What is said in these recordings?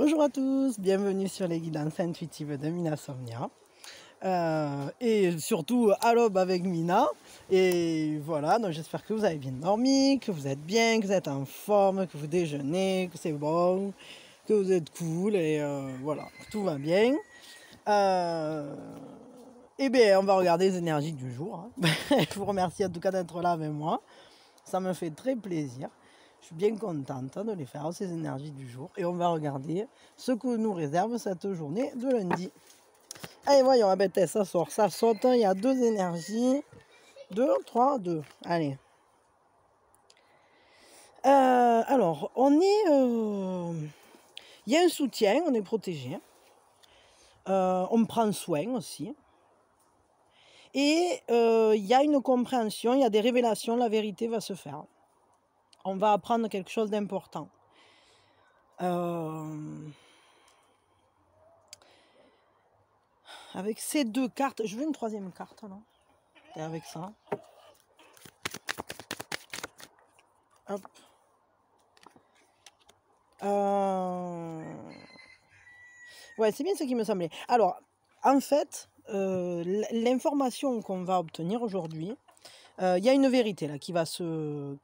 Bonjour à tous, bienvenue sur les guidances intuitives de Mina Somnia. Et surtout à l'aube avec Mina. Et voilà, donc j'espère que vous avez bien dormi, que vous êtes bien, que vous êtes en forme, que vous déjeunez, que c'est bon, que vous êtes cool et voilà, tout va bien. Et bien, on va regarder les énergies du jour. Je vous remercie en tout cas d'être là avec moi. Ça me fait très plaisir. Je suis bien contente de les faire, ces énergies du jour. Et on va regarder ce que nous réserve cette journée de lundi. Allez, voyons, ah ben, ça sort, ça saute. Il y a deux énergies. 2, 3, 2. Allez. Alors, on est... Il y a un soutien, on est protégé. On prend soin aussi. Et il y a une compréhension, il y a des révélations, la vérité va se faire. On va apprendre quelque chose d'important. Avec ces deux cartes, je veux une troisième carte là. Et avec ça. Hop. Ouais, c'est bien ce qui me semblait. Alors, en fait, l'information qu'on va obtenir aujourd'hui, il y a une vérité là qui va se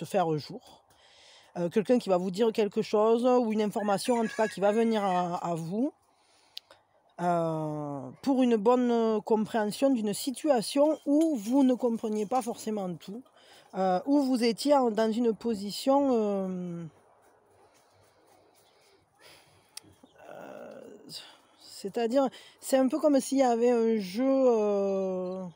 faire au jour. Quelqu'un qui va vous dire quelque chose ou une information en tout cas qui va venir à vous pour une bonne compréhension d'une situation où vous ne compreniez pas forcément tout, où vous étiez dans une position... c'est-à-dire, c'est un peu comme s'il y avait un jeu...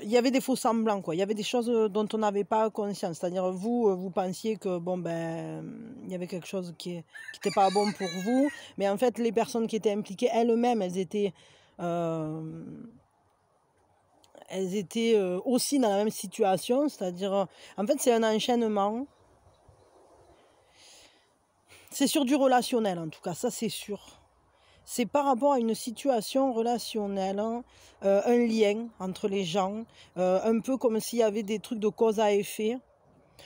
il y avait des faux semblants, quoi. Il y avait des choses dont on n'avait pas conscience. C'est-à-dire, vous pensiez que, bon, ben, il y avait quelque chose qui n'était pas bon pour vous. Mais en fait, les personnes qui étaient impliquées, elles-mêmes, elles étaient aussi dans la même situation. C'est-à-dire, en fait, c'est un enchaînement. C'est sur du relationnel, en tout cas, ça, c'est sûr. C'est par rapport à une situation relationnelle, hein, un lien entre les gens, un peu comme s'il y avait des trucs de cause à effet.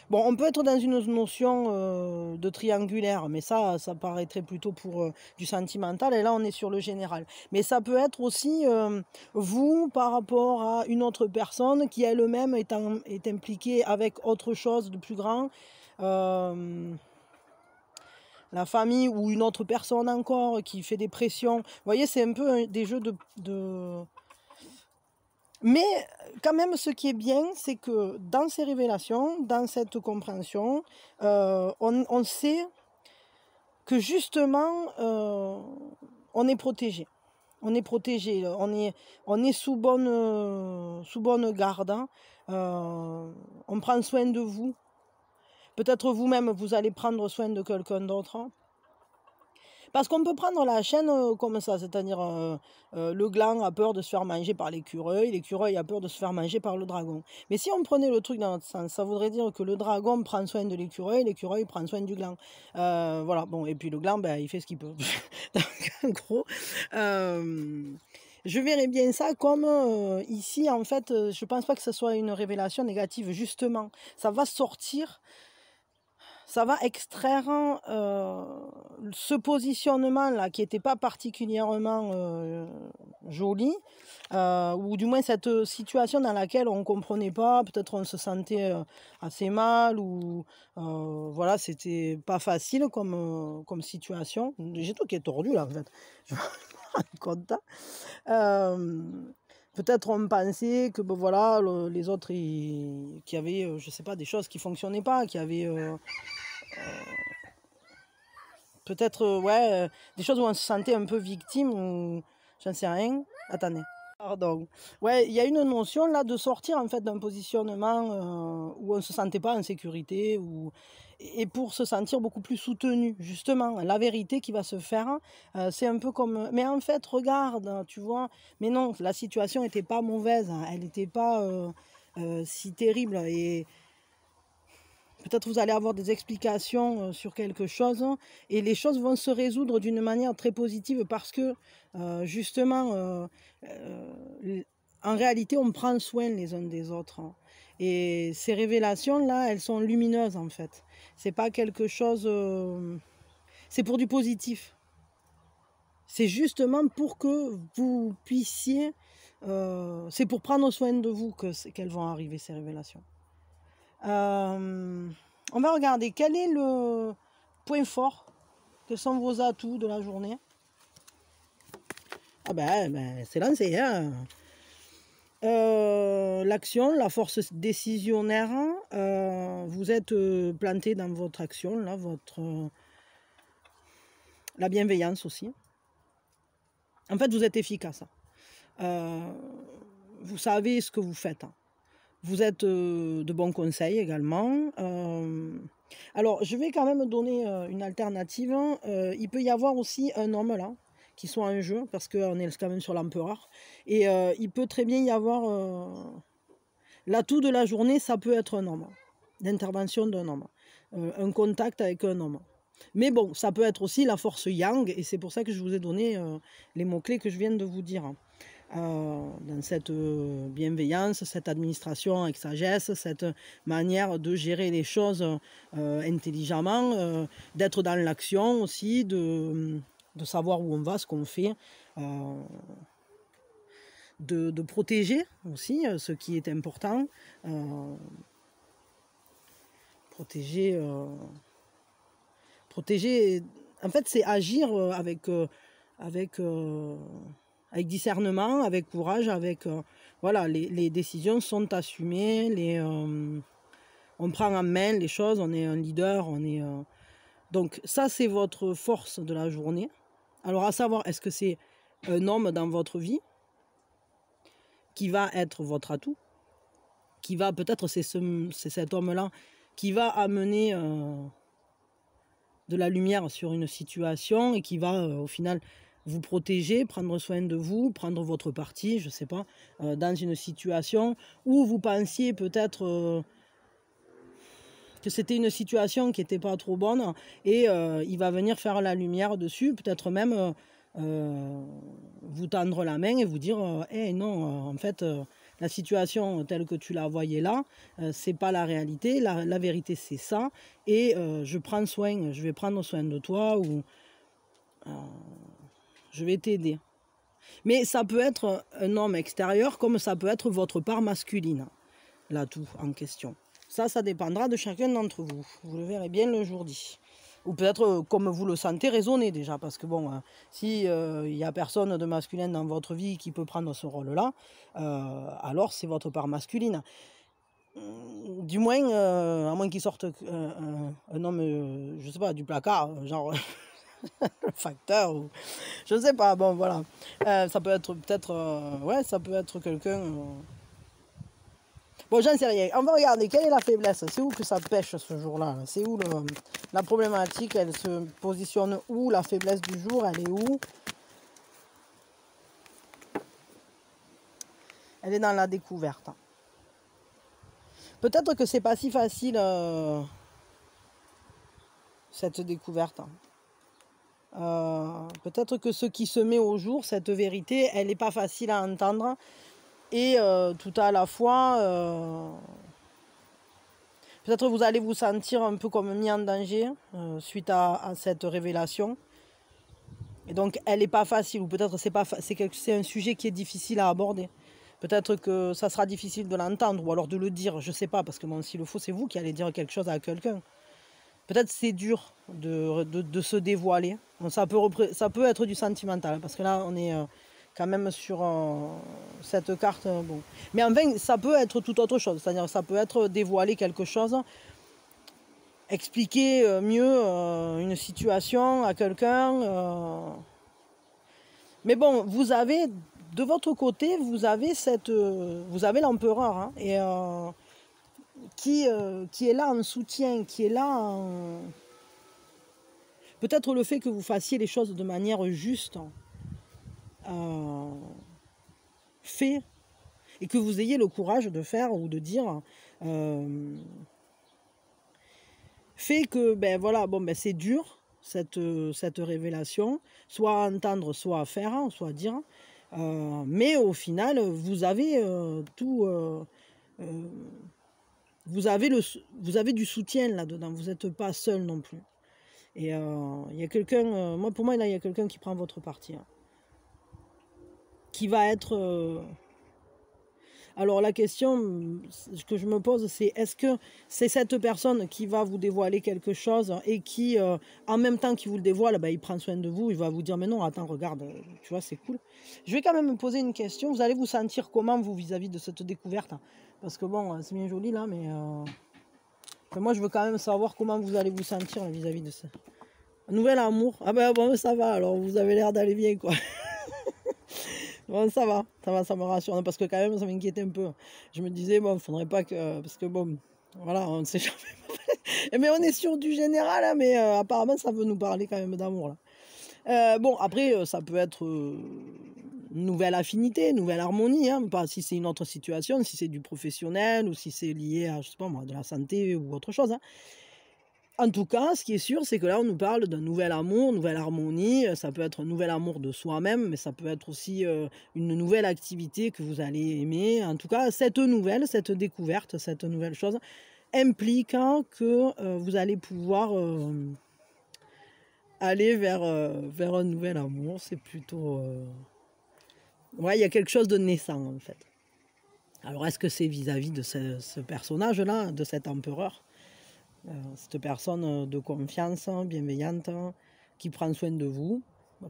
Bon, on peut être dans une notion de triangulaire, mais ça paraîtrait plutôt pour du sentimental, et là on est sur le général. Mais ça peut être aussi vous par rapport à une autre personne qui elle-même est impliquée avec autre chose de plus grand. La famille ou une autre personne encore qui fait des pressions. Vous voyez, c'est un peu des jeux de... Mais quand même, ce qui est bien, c'est que dans ces révélations, dans cette compréhension, on sait que justement, on est protégé. On est protégé, on est sous bonne garde. Hein. On prend soin de vous. Peut-être vous-même, vous allez prendre soin de quelqu'un d'autre. Parce qu'on peut prendre la chaîne comme ça, c'est-à-dire le gland a peur de se faire manger par l'écureuil a peur de se faire manger par le dragon. Mais si on prenait le truc dans notre sens, ça voudrait dire que le dragon prend soin de l'écureuil prend soin du gland. Voilà, bon, et puis le gland, ben, il fait ce qu'il peut. Donc, en gros... je verrais bien ça comme ici, en fait, je pense pas que ce soit une révélation négative, justement. Ça va sortir, ça va extraire ce positionnement-là qui n'était pas particulièrement joli, ou du moins cette situation dans laquelle on ne comprenait pas, peut-être on se sentait assez mal, ou voilà, c'était pas facile comme situation. J'ai tout qui est tordu là en fait, je me rends compte. Peut-être on pensait que ben, voilà, les autres, qu'il y avait, je sais pas, des choses qui fonctionnaient pas, qu'il y avait peut-être ouais, des choses où on se sentait un peu victime, ou j'en sais rien. Attendez. Pardon. Ouais, il y a une notion là de sortir en fait d'un positionnement où on se sentait pas en sécurité, et pour se sentir beaucoup plus soutenu, justement. La vérité qui va se faire, c'est un peu comme... Mais en fait, regarde, tu vois, mais non, la situation n'était pas mauvaise, elle n'était pas si terrible, et peut-être vous allez avoir des explications sur quelque chose, et les choses vont se résoudre d'une manière très positive parce que justement en réalité, on prend soin les uns des autres. Hein. Et ces révélations-là, elles sont lumineuses en fait. C'est pas quelque chose... c'est pour du positif. C'est justement pour que vous puissiez... c'est pour prendre soin de vous qu'elles vont arriver, ces révélations. On va regarder quel est le point fort. Quels sont vos atouts de la journée? Ah ben c'est lancé, hein. L'action, la force décisionnaire, vous êtes planté dans votre action, là, la bienveillance aussi. En fait, vous êtes efficace. Vous savez ce que vous faites. Vous êtes de bons conseils également. Alors, je vais quand même donner une alternative. Il peut y avoir aussi un homme là, qui soit en jeu, parce qu'on est quand même sur l'empereur. Et il peut très bien y avoir... l'atout de la journée, ça peut être un homme. L'intervention d'un homme. Un contact avec un homme. Mais bon, ça peut être aussi la force yang, et c'est pour ça que je vous ai donné les mots-clés que je viens de vous dire. Dans cette bienveillance, cette administration avec sagesse, cette manière de gérer les choses intelligemment, d'être dans l'action aussi, de savoir où on va, ce qu'on fait, de protéger aussi ce qui est important, protéger, en fait c'est agir avec discernement, avec courage, voilà, les décisions sont assumées, on prend en main les choses, on est un leader, donc ça c'est votre force de la journée. Alors à savoir, est-ce que c'est un homme dans votre vie qui va être votre atout, qui va, peut-être c'est cet homme-là qui va amener de la lumière sur une situation et qui va au final vous protéger, prendre soin de vous, prendre votre parti, je ne sais pas, dans une situation où vous pensiez peut-être que c'était une situation qui n'était pas trop bonne et il va venir faire la lumière dessus, peut-être même vous tendre la main et vous dire hey, non, en fait, la situation telle que tu la voyais là, c'est pas la réalité, la vérité c'est ça, et je vais prendre soin de toi, ou je vais t'aider. Mais ça peut être un homme extérieur comme ça peut être votre part masculine, l'atout en question. Ça dépendra de chacun d'entre vous. Vous le verrez bien le jour J. Ou peut-être comme vous le sentez raisonner déjà, parce que bon, si il n'y a personne de masculin dans votre vie qui peut prendre ce rôle-là, alors c'est votre part masculine. Du moins, à moins qu'il sorte un homme, je sais pas, du placard, genre le facteur, ou je sais pas, bon voilà. Ça peut être peut-être, ouais, ça peut être quelqu'un... Bon, j'en sais rien. On va regarder quelle est la faiblesse. C'est où que ça pêche ce jour-là? C'est où la problématique? Elle se positionne où? La faiblesse du jour, elle est où? Elle est dans la découverte. Peut-être que c'est pas si facile cette découverte. Peut-être que ce qui se met au jour, cette vérité, elle n'est pas facile à entendre. Et tout à la fois, peut-être vous allez vous sentir un peu comme mis en danger suite à cette révélation. Et donc elle n'est pas facile, ou peut-être c'est un sujet qui est difficile à aborder. Peut-être que ça sera difficile de l'entendre, ou alors de le dire, je ne sais pas, parce que bon, s'il le faut, c'est vous qui allez dire quelque chose à quelqu'un. Peut-être c'est dur de se dévoiler. Bon, ça peut être du sentimental, parce que là on est... quand même sur cette carte. Bon. Mais enfin, ça peut être tout autre chose. C'est-à-dire ça peut être dévoiler quelque chose, expliquer mieux une situation à quelqu'un. Mais bon, vous avez, de votre côté, vous avez l'empereur, hein, et qui est là en soutien, qui est là en... Peut-être le fait que vous fassiez les choses de manière juste, fait, et que vous ayez le courage de faire ou de dire, fait que ben voilà, bon ben c'est dur cette révélation, soit à entendre, soit à faire, soit à dire, Mais au final, vous avez tout... vous avez du soutien là-dedans. Vous n'êtes pas seul non plus. Et il y a quelqu'un... moi, pour moi, là, il y a quelqu'un qui prend votre parti. Hein, qui va être... Alors la question que je me pose, c'est est-ce que c'est cette personne qui va vous dévoiler quelque chose et qui, en même temps qu'il vous le dévoile, il prend soin de vous, il va vous dire mais non, attends, regarde, tu vois, c'est cool. Je vais quand même me poser une question, vous allez vous sentir comment vous vis-à-vis de cette découverte? Parce que bon, c'est bien joli là, mais moi je veux quand même savoir comment vous allez vous sentir vis-à-vis de ça. Nouvel amour, ah ben bon, ça va, alors vous avez l'air d'aller bien quoi. Bon, ça va, ça me rassure. Parce que quand même, ça m'inquiétait un peu. Je me disais, bon, il faudrait pas que... Parce que bon, voilà, on ne sait jamais. Mais on est sur du général, hein, mais apparemment, ça veut nous parler quand même d'amour. Là. Bon, après, ça peut être une nouvelle affinité, une nouvelle harmonie. Hein, pas si c'est une autre situation, si c'est du professionnel ou si c'est lié à, je sais pas moi, de la santé ou autre chose. Hein. En tout cas, ce qui est sûr, c'est que là, on nous parle d'un nouvel amour, nouvelle harmonie. Ça peut être un nouvel amour de soi-même, mais ça peut être aussi une nouvelle activité que vous allez aimer. En tout cas, cette découverte, cette nouvelle chose, impliquant que vous allez pouvoir aller vers un nouvel amour. C'est plutôt... Ouais, il y a quelque chose de naissant, en fait. Alors, est-ce que c'est vis-à-vis de ce personnage-là, de cet empereur ? Cette personne de confiance, bienveillante, qui prend soin de vous.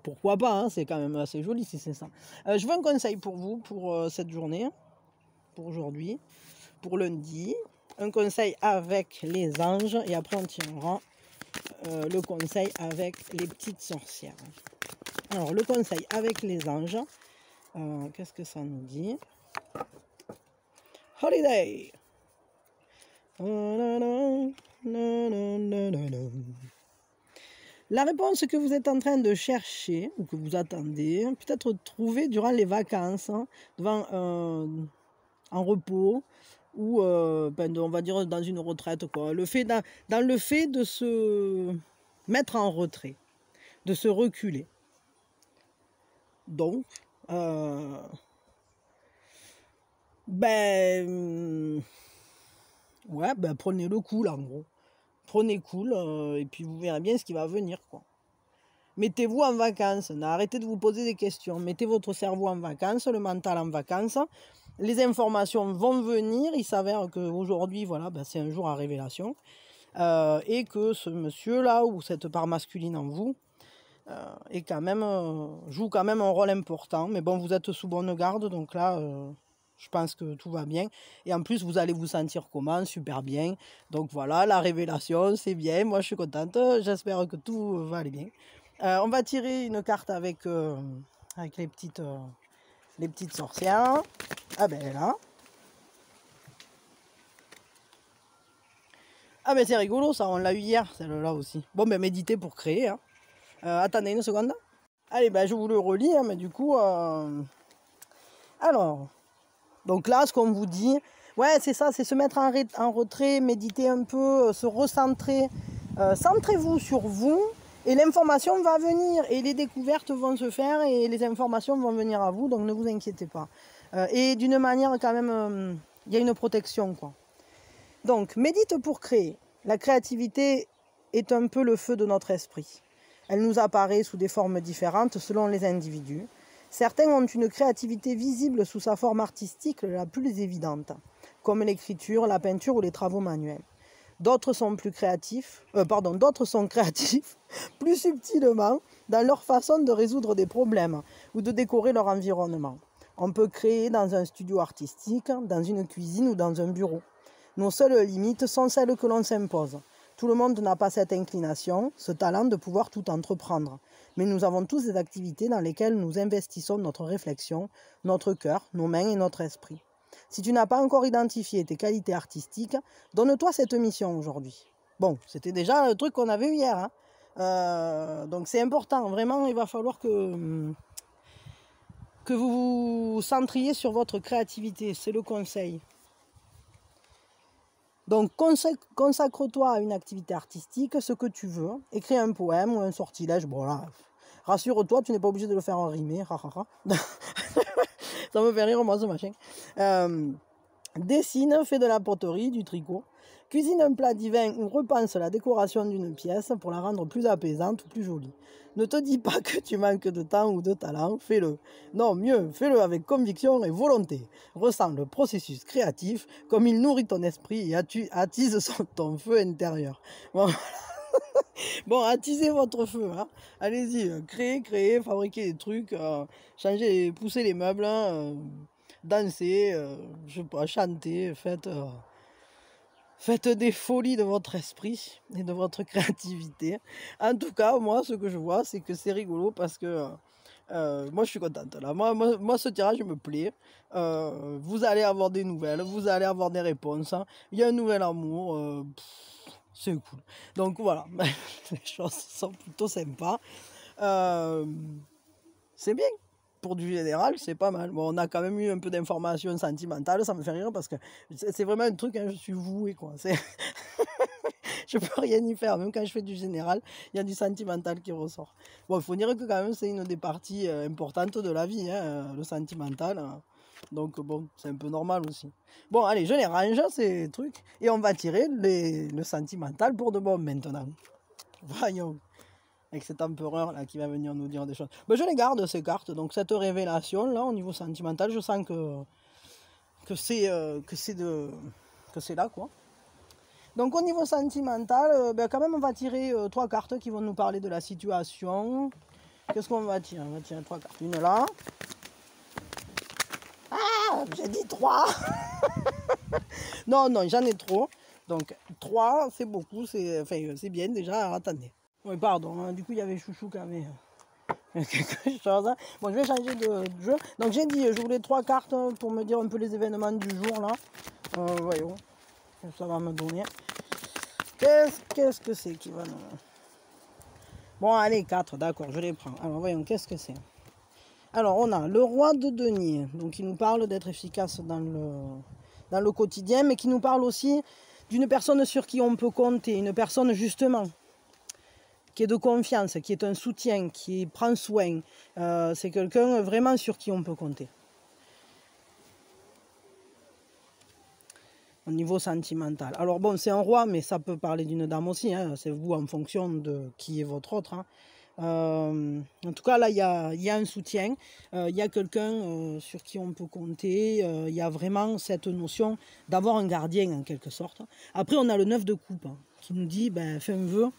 Pourquoi pas, hein, c'est quand même assez joli si c'est ça. Je veux un conseil pour vous, pour cette journée, pour aujourd'hui, pour lundi. Un conseil avec les anges et après on tirera le conseil avec les petites sorcières. Alors le conseil avec les anges, qu'est-ce que ça nous dit? Holiday. La réponse que vous êtes en train de chercher, ou que vous attendez, peut-être trouver durant les vacances, hein, en repos, ou on va dire dans une retraite. Quoi. Dans le fait de se mettre en retrait, de se reculer. Donc, ouais, prenez le coup là en gros. Prenez cool et puis vous verrez bien ce qui va venir quoi. Mettez-vous en vacances, arrêtez de vous poser des questions, mettez votre cerveau en vacances, le mental en vacances, les informations vont venir, il s'avère qu'aujourd'hui voilà, c'est un jour à révélation et que ce monsieur là ou cette part masculine en vous est quand même, joue quand même un rôle important, mais bon vous êtes sous bonne garde donc là... je pense que tout va bien. Et en plus, vous allez vous sentir comment? Super bien. Donc voilà, la révélation, c'est bien. Moi, je suis contente. J'espère que tout va aller bien. On va tirer une carte avec les petites sorcières. Ah ben là. Ah ben c'est rigolo ça, on l'a eu hier, celle-là aussi. Bon ben méditez pour créer. Hein. Attendez une seconde. Allez, je vous le relis, hein, mais du coup... Alors... Donc là, ce qu'on vous dit, ouais, c'est ça, c'est se mettre en retrait, méditer un peu, se recentrer. Centrez-vous sur vous et l'information va venir et les découvertes vont se faire et les informations vont venir à vous, donc ne vous inquiétez pas. Et d'une manière quand même, il y a une protection, quoi. Donc, médite pour créer. La créativité est un peu le feu de notre esprit. Elle nous apparaît sous des formes différentes selon les individus. Certains ont une créativité visible sous sa forme artistique la plus évidente, comme l'écriture, la peinture ou les travaux manuels. D'autres sont créatifs plus subtilement dans leur façon de résoudre des problèmes ou de décorer leur environnement. On peut créer dans un studio artistique, dans une cuisine ou dans un bureau. Nos seules limites sont celles que l'on s'impose. Tout le monde n'a pas cette inclination, ce talent de pouvoir tout entreprendre. Mais nous avons tous des activités dans lesquelles nous investissons notre réflexion, notre cœur, nos mains et notre esprit. Si tu n'as pas encore identifié tes qualités artistiques, donne-toi cette mission aujourd'hui. Bon, c'était déjà le truc qu'on avait eu hier. Hein. Donc c'est important, vraiment, il va falloir que vous vous centriez sur votre créativité, c'est le conseil. Donc consacre-toi à une activité artistique, ce que tu veux, écris un poème ou un sortilège, bon là, rassure-toi, tu n'es pas obligé de le faire en rimé, Ça me fait rire, moi, ce machin. Dessine, fait de la poterie, du tricot. Cuisine un plat divin ou repense la décoration d'une pièce pour la rendre plus apaisante ou plus jolie. Ne te dis pas que tu manques de temps ou de talent, fais-le. Non, mieux, fais-le avec conviction et volonté. Ressens le processus créatif comme il nourrit ton esprit et attise ton feu intérieur. Bon, bon, attisez votre feu. Hein. Allez-y, créez, fabriquez des trucs, poussez les meubles, dansez, je sais pas, chantez, faites des folies de votre esprit et de votre créativité. En tout cas, moi, ce que je vois, c'est que c'est rigolo parce que moi, je suis contente. Là. Moi, ce tirage me plaît. Vous allez avoir des nouvelles, vous allez avoir des réponses. Hein. Il y a un nouvel amour. C'est cool. Donc voilà, les choses sont plutôt sympas. C'est bien. Pour du général, c'est pas mal. Bon, on a quand même eu un peu d'informations sentimentales, ça me fait rire parce que c'est vraiment un truc, hein, je suis voué, quoi. Je peux rien y faire, même quand je fais du général, il y a du sentimental qui ressort. Bon, il faut dire que quand même, c'est une des parties importantes de la vie, hein, le sentimental. Donc bon, c'est un peu normal aussi. Bon, allez, je les range, ces trucs, et on va tirer le sentimental pour de bon maintenant. Voyons. Avec cet empereur là qui va venir nous dire des choses. Mais je les garde ces cartes, donc cette révélation là au niveau sentimental, je sens que c'est là quoi. Donc au niveau sentimental, quand même on va tirer 3 cartes qui vont nous parler de la situation. Qu'est-ce qu'on va tirer? On va tirer 3 cartes. Une là. Ah, j'ai dit 3. Non, j'en ai trop. Donc 3, c'est beaucoup, c'est bien déjà. Attendez. Oui, pardon, hein, du coup il y avait Chouchou qui avait quelque chose. Hein. Bon, je vais changer de jeu. Donc j'ai dit, je voulais 3 cartes pour me dire un peu les événements du jour là. Voyons, ça va me donner. Qu'est-ce que c'est qui va nous... Bon, allez, 4, d'accord, je les prends. Alors voyons, qu'est-ce que c'est? Alors on a le roi de denier, donc il nous parle d'être efficace dans le quotidien, mais qui nous parle aussi d'une personne sur qui on peut compter, une personne justement qui est de confiance, qui est un soutien, qui prend soin. C'est quelqu'un vraiment sur qui on peut compter. Au niveau sentimental. Alors bon, c'est un roi, mais ça peut parler d'une dame aussi. Hein. C'est vous en fonction de qui est votre autre. Hein. En tout cas, là, il y a un soutien. Il y a quelqu'un sur qui on peut compter. Il y a vraiment cette notion d'avoir un gardien, en quelque sorte. Après, on a le 9 de coupe, hein, qui nous dit, fais un vœu,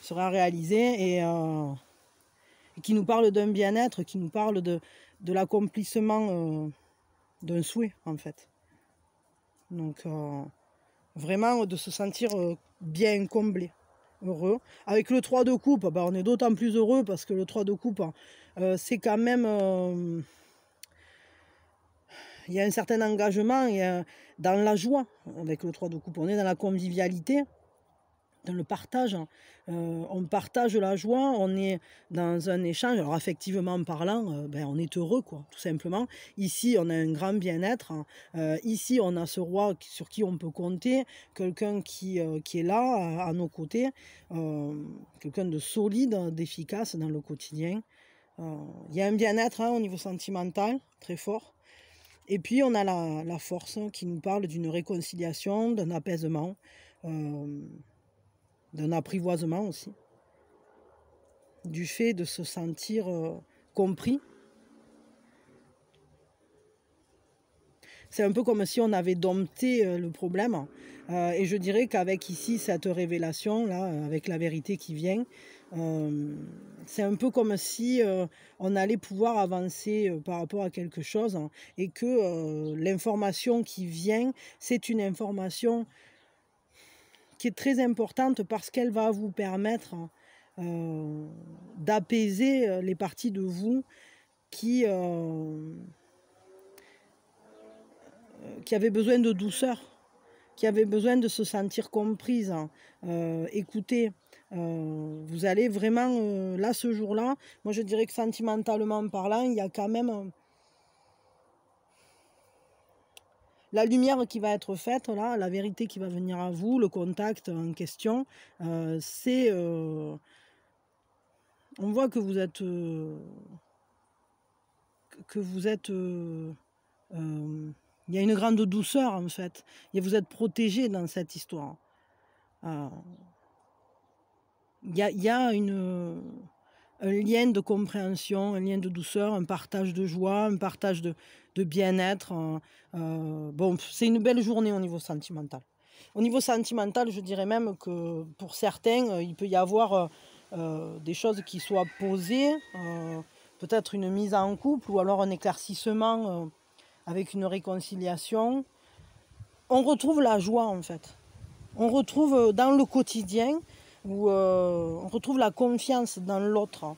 sera réalisé et qui nous parle d'un bien-être, qui nous parle de l'accomplissement d'un souhait en fait. Donc vraiment de se sentir bien comblé, heureux. Avec le 3 de coupe, on est d'autant plus heureux parce que le 3 de coupe, c'est quand même... il y a un certain engagement dans la joie avec le 3 de coupe. On est dans la convivialité, dans le partage. On partage la joie, on est dans un échange. Alors affectivement parlant, on est heureux, quoi, tout simplement. Ici, on a un grand bien-être. Ici, on a ce roi sur qui on peut compter, quelqu'un qui est là, à nos côtés, quelqu'un de solide, d'efficace dans le quotidien. Il y a un bien-être au niveau sentimental, très fort. Et puis, on a la force qui nous parle d'une réconciliation, d'un apaisement, d'un apprivoisement aussi, du fait de se sentir compris. C'est un peu comme si on avait dompté le problème. Et je dirais qu'avec ici cette révélation, là, avec la vérité qui vient, c'est un peu comme si on allait pouvoir avancer par rapport à quelque chose, hein, et que l'information qui vient, c'est une information qui est très importante parce qu'elle va vous permettre d'apaiser les parties de vous qui avaient besoin de douceur, qui avaient besoin de se sentir comprises, écoutées. Vous allez vraiment, là, ce jour-là, moi je dirais que sentimentalement parlant, il y a quand même... la lumière qui va être faite, là, la vérité qui va venir à vous, le contact en question, c'est... on voit que vous êtes... que vous êtes... il y a une grande douceur en fait. Et vous êtes protégé dans cette histoire. Il y a un lien de compréhension, un lien de douceur, un partage de joie, un partage de bien-être. Bon, c'est une belle journée au niveau sentimental. Au niveau sentimental, je dirais même que pour certains, il peut y avoir des choses qui soient posées, peut-être une mise en couple ou alors un éclaircissement avec une réconciliation. On retrouve la joie en fait. On retrouve dans le quotidien, où on retrouve la confiance dans l'autre,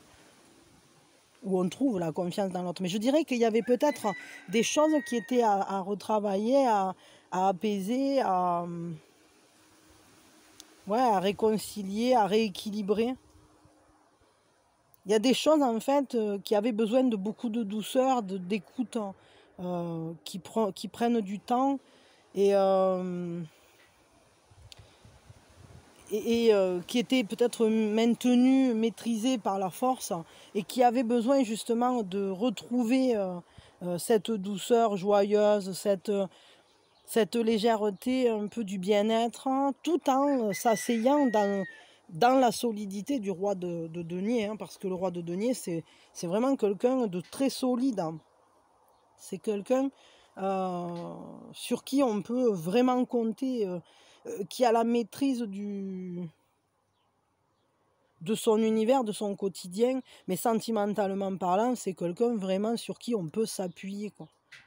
où on trouve la confiance dans l'autre. Mais je dirais qu'il y avait peut-être des choses qui étaient à retravailler, à apaiser, ouais, à réconcilier, à rééquilibrer. Il y a des choses en fait qui avaient besoin de beaucoup de douceur, d'écoute, qui prennent du temps et qui étaient peut-être maintenues, maîtrisées par la force et qui avaient besoin justement de retrouver cette douceur joyeuse, cette légèreté, un peu du bien-être, hein, tout en s'asseyant dans la solidité du roi de denier, hein, parce que le roi de denier, c'est vraiment quelqu'un de très solide. Hein. C'est quelqu'un sur qui on peut vraiment compter, qui a la maîtrise de son univers, de son quotidien, mais sentimentalement parlant, c'est quelqu'un vraiment sur qui on peut s'appuyer.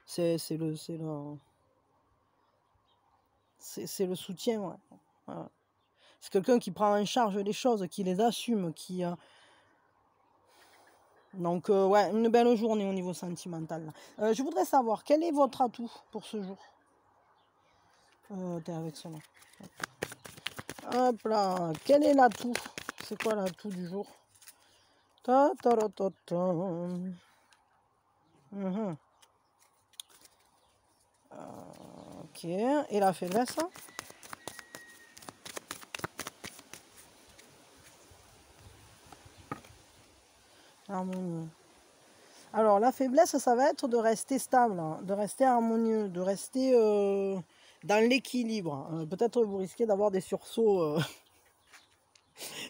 C'est le soutien. Ouais. Voilà. C'est quelqu'un qui prend en charge les choses, qui les assume, qui... Donc, ouais, une belle journée au niveau sentimental. Je voudrais savoir, quel est votre atout pour ce jour? T'es avec cela. Hop là, quel est l'atout? C'est quoi l'atout du jour? Ta ta ta ta ta. Ok, et la faiblesse? Harmonieux. Alors, la faiblesse, ça va être de rester stable, hein, de rester harmonieux, de rester dans l'équilibre. Peut-être vous risquez d'avoir des sursauts,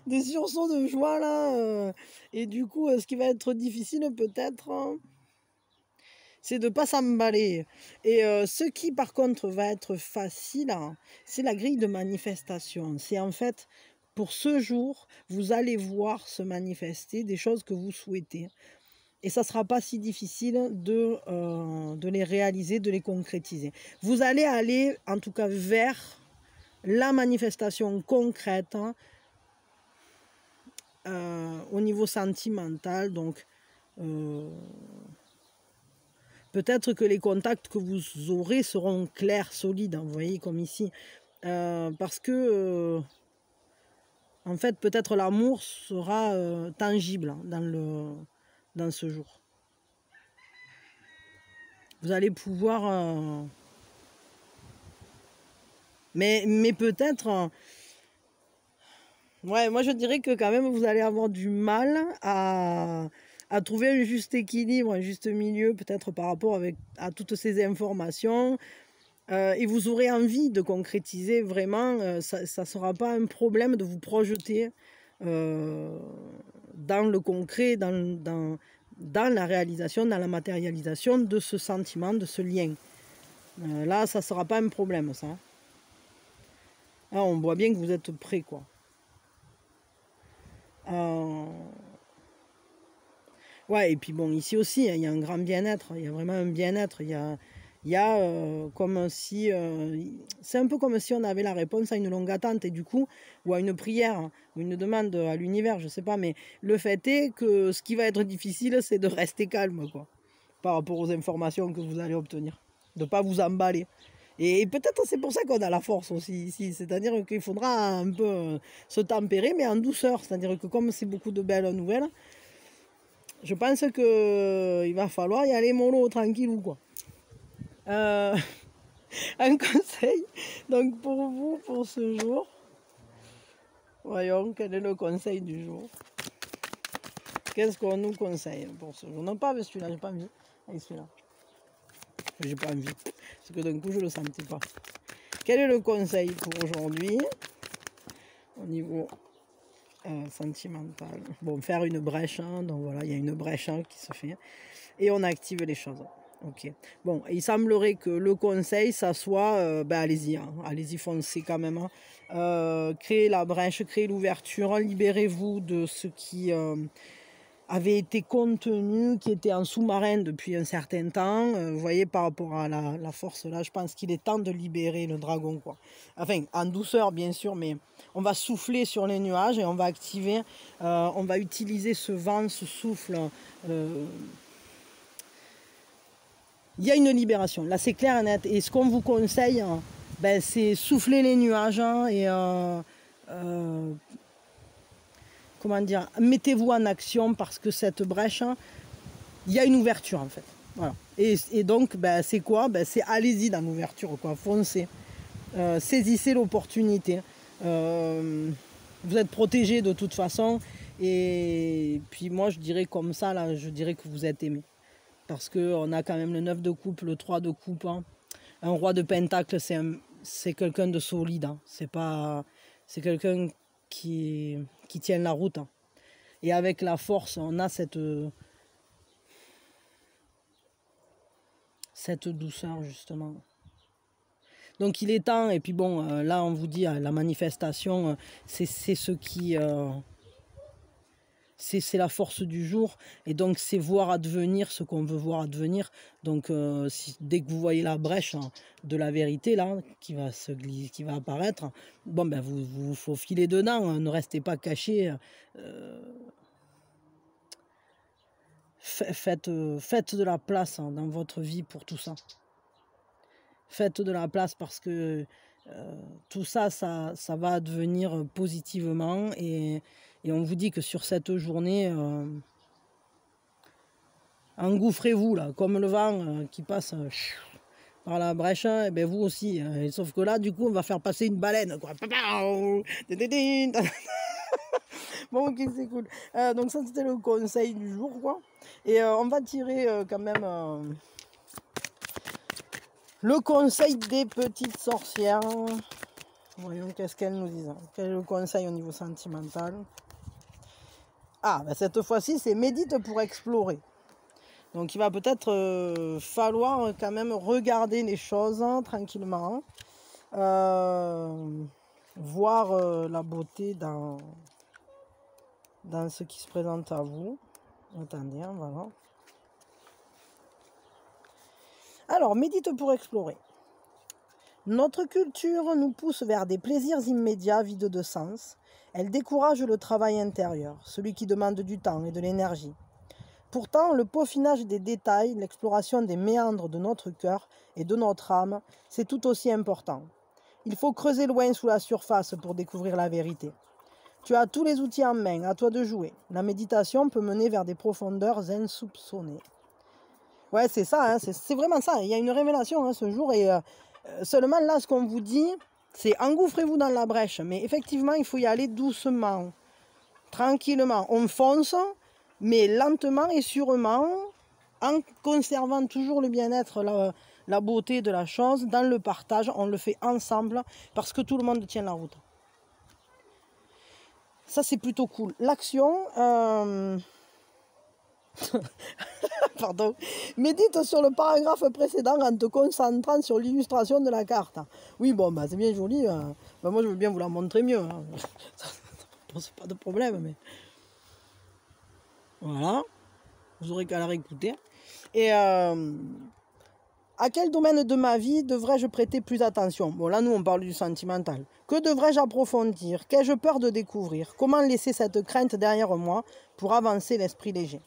des sursauts de joie, là. Et du coup, ce qui va être difficile, peut-être, hein, c'est de ne pas s'emballer. Et ce qui, par contre, va être facile, hein, c'est la grille de manifestation. C'est en fait, pour ce jour, vous allez voir se manifester des choses que vous souhaitez. Et ça ne sera pas si difficile de les réaliser, de les concrétiser. Vous allez aller, en tout cas, vers la manifestation concrète, hein, au niveau sentimental. Donc, peut-être que les contacts que vous aurez seront clairs, solides, hein, vous voyez, comme ici. Parce que, en fait, peut-être l'amour sera tangible, hein, dans ce jour. Vous allez pouvoir... mais peut-être... ouais, moi je dirais que quand même vous allez avoir du mal à trouver un juste équilibre, un juste milieu, peut-être par rapport à toutes ces informations. Et vous aurez envie de concrétiser vraiment, ça ne sera pas un problème de vous projeter dans le concret, dans la réalisation, dans la matérialisation de ce sentiment, de ce lien. Là, ça ne sera pas un problème, ça. Là, on voit bien que vous êtes prêts, quoi. Ouais, et puis bon, ici aussi, il y a un grand bien-être, il y a vraiment un bien-être, il y a comme si... c'est un peu comme si on avait la réponse à une longue attente, et du coup, ou à une prière, ou une demande à l'univers, je sais pas, mais le fait est que ce qui va être difficile, c'est de rester calme, quoi, par rapport aux informations que vous allez obtenir, de ne pas vous emballer. Et peut-être c'est pour ça qu'on a la force aussi ici, c'est-à-dire qu'il faudra un peu se tempérer, mais en douceur, c'est-à-dire que comme c'est beaucoup de belles nouvelles, je pense qu'il va falloir y aller mollo, tranquillou, quoi. Un conseil, donc pour vous, pour ce jour, voyons quel est le conseil du jour. Qu'est-ce qu'on nous conseille pour ce jour? Non, pas avec celui-là, j'ai pas envie. Avec celui-là. J'ai pas envie. Parce que d'un coup, je le sentais pas. Quel est le conseil pour aujourd'hui au niveau sentimental? Bon, faire une brèche, hein, donc voilà, il y a une brèche hein, qui se fait. Et on active les choses. Ok. Bon, il semblerait que le conseil, ça soit, ben allez-y, hein, allez-y, foncez quand même. Hein. Créez la brèche, créez l'ouverture, libérez-vous de ce qui avait été contenu, qui était en sous-marin depuis un certain temps. Vous voyez, par rapport à la force là, je pense qu'il est temps de libérer le dragon, quoi. Enfin, en douceur, bien sûr, mais on va souffler sur les nuages et on va activer, on va utiliser ce vent, ce souffle. Il y a une libération, là c'est clair et net. Et ce qu'on vous conseille, hein, ben, c'est souffler les nuages hein, et comment dire, mettez-vous en action parce que cette brèche, hein, il y a une ouverture en fait. Voilà. Et donc, ben, c'est quoi? Ben, c'est allez-y dans l'ouverture, quoi. Foncez. Saisissez l'opportunité. Vous êtes protégé de toute façon. Et puis moi, je dirais comme ça, là, je dirais que vous êtes aimé. Parce qu'on a quand même le 9 de coupe, le 3 de coupe. Hein. Un roi de pentacle, c'est quelqu'un de solide. Hein. C'est quelqu'un qui tient la route. Hein. Et avec la force, on a cette douceur, justement. Donc il est temps, et puis bon, là on vous dit, la manifestation, c'est ce qui... c'est la force du jour et donc c'est voir advenir ce qu'on veut voir advenir. Donc dès que vous voyez la brèche hein, de la vérité là qui va apparaître, bon ben vous faufilez dedans, hein, ne restez pas caché. Faites de la place hein, dans votre vie pour tout ça. Faites de la place parce que tout ça, ça va advenir positivement et on vous dit que sur cette journée, engouffrez-vous là, comme le vent qui passe par la brèche, et bien vous aussi. Hein, sauf que là, du coup, on va faire passer une baleine. Quoi. Bon, ok, c'est cool. Donc ça, c'était le conseil du jour, quoi. Et on va tirer quand même le conseil des petites sorcières. Voyons qu'est-ce qu'elles nous disent. Quel est le conseil au niveau sentimental? Ah, ben cette fois-ci, c'est médite pour explorer. Donc il va peut-être falloir quand même regarder les choses hein, tranquillement. Voir la beauté dans ce qui se présente à vous. Attendez, hein, voilà. Alors, médite pour explorer. Notre culture nous pousse vers des plaisirs immédiats vides de sens. Elle décourage le travail intérieur, celui qui demande du temps et de l'énergie. Pourtant, le peaufinage des détails, l'exploration des méandres de notre cœur et de notre âme, c'est tout aussi important. Il faut creuser loin sous la surface pour découvrir la vérité. Tu as tous les outils en main, à toi de jouer. La méditation peut mener vers des profondeurs insoupçonnées. Ouais, c'est ça, hein, c'est vraiment ça. Il y a une révélation hein, ce jour et seulement là, ce qu'on vous dit, c'est engouffrez-vous dans la brèche. Mais effectivement, il faut y aller doucement, tranquillement. On fonce, mais lentement et sûrement, en conservant toujours le bien-être, la beauté de la chose, dans le partage, on le fait ensemble, parce que tout le monde tient la route. Ça, c'est plutôt cool. L'action, pardon, médite sur le paragraphe précédent en te concentrant sur l'illustration de la carte. Oui, bon, bah, c'est bien joli. Bah, moi, je veux bien vous la montrer mieux. Hein. Ça ne pose pas de problème, mais... Voilà. Vous aurez qu'à la réécouter. Et à quel domaine de ma vie devrais-je prêter plus attention? Bon, là, nous, on parle du sentimental. Que devrais-je approfondir? Qu'ai-je peur de découvrir? Comment laisser cette crainte derrière moi pour avancer l'esprit léger?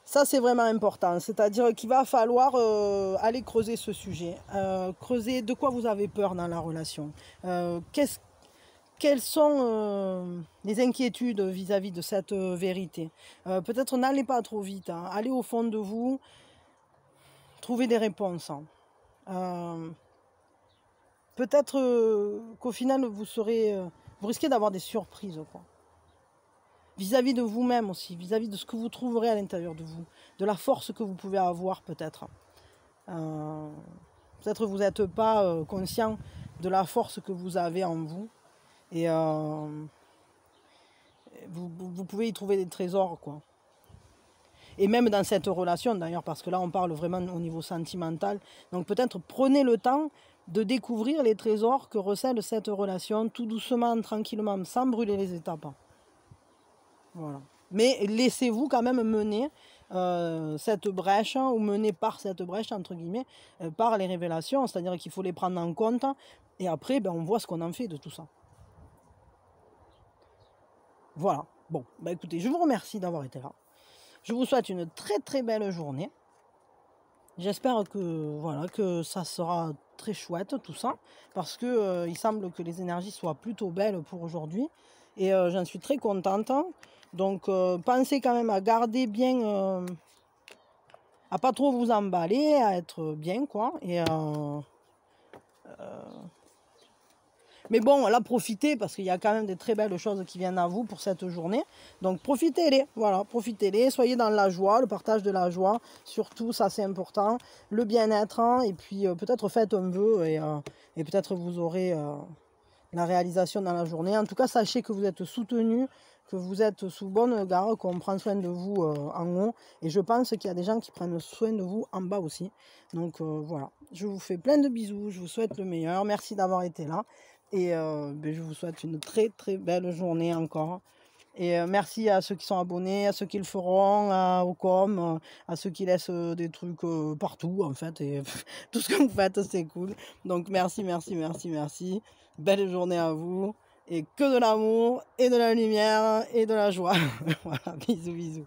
Ça, c'est vraiment important. C'est-à-dire qu'il va falloir aller creuser ce sujet. Creuser de quoi vous avez peur dans la relation. Quelles sont les inquiétudes vis-à-vis de cette vérité? Peut-être n'allez pas trop vite. Hein. Allez au fond de vous. Trouvez des réponses. Hein. Peut-être qu'au final, vous risquez d'avoir des surprises. Quoi. vis-à-vis de vous-même aussi, vis-à-vis de ce que vous trouverez à l'intérieur de vous, de la force que vous pouvez avoir peut-être. Peut-être vous n'êtes pas conscient de la force que vous avez en vous. Et vous pouvez y trouver des trésors, quoi. Et même dans cette relation, d'ailleurs, parce que là, on parle vraiment au niveau sentimental. Donc peut-être prenez le temps de découvrir les trésors que recèle cette relation, tout doucement, tranquillement, sans brûler les étapes. Voilà. Mais laissez-vous quand même mener cette brèche, ou mener par cette brèche, entre guillemets, par les révélations. C'est-à-dire qu'il faut les prendre en compte. Et après, on voit ce qu'on en fait de tout ça. Voilà. Bon, écoutez, je vous remercie d'avoir été là. Je vous souhaite une très très belle journée. J'espère que ça sera très chouette tout ça, parce que il semble que les énergies soient plutôt belles pour aujourd'hui, et j'en suis très contente. Donc pensez quand même à garder bien, à pas trop vous emballer, à être bien, quoi. Mais bon, là, profitez, parce qu'il y a quand même des très belles choses qui viennent à vous pour cette journée. Donc, profitez-les, voilà, profitez-les, soyez dans la joie, le partage de la joie. Surtout, ça, c'est important. Le bien-être, hein, et puis peut-être faites un vœu, et peut-être vous aurez la réalisation dans la journée. En tout cas, sachez que vous êtes soutenus, que vous êtes sous bonne garde, qu'on prend soin de vous en haut. Et je pense qu'il y a des gens qui prennent soin de vous en bas aussi. Donc, voilà. Je vous fais plein de bisous, je vous souhaite le meilleur. Merci d'avoir été là. Et je vous souhaite une très très belle journée encore. Et merci à ceux qui sont abonnés, à ceux qui le feront, au com, à ceux qui laissent des trucs partout en fait. Et tout ce que vous faites, c'est cool. Donc merci, merci, merci, merci. Belle journée à vous. Et que de l'amour, et de la lumière, et de la joie. Voilà, bisous, bisous.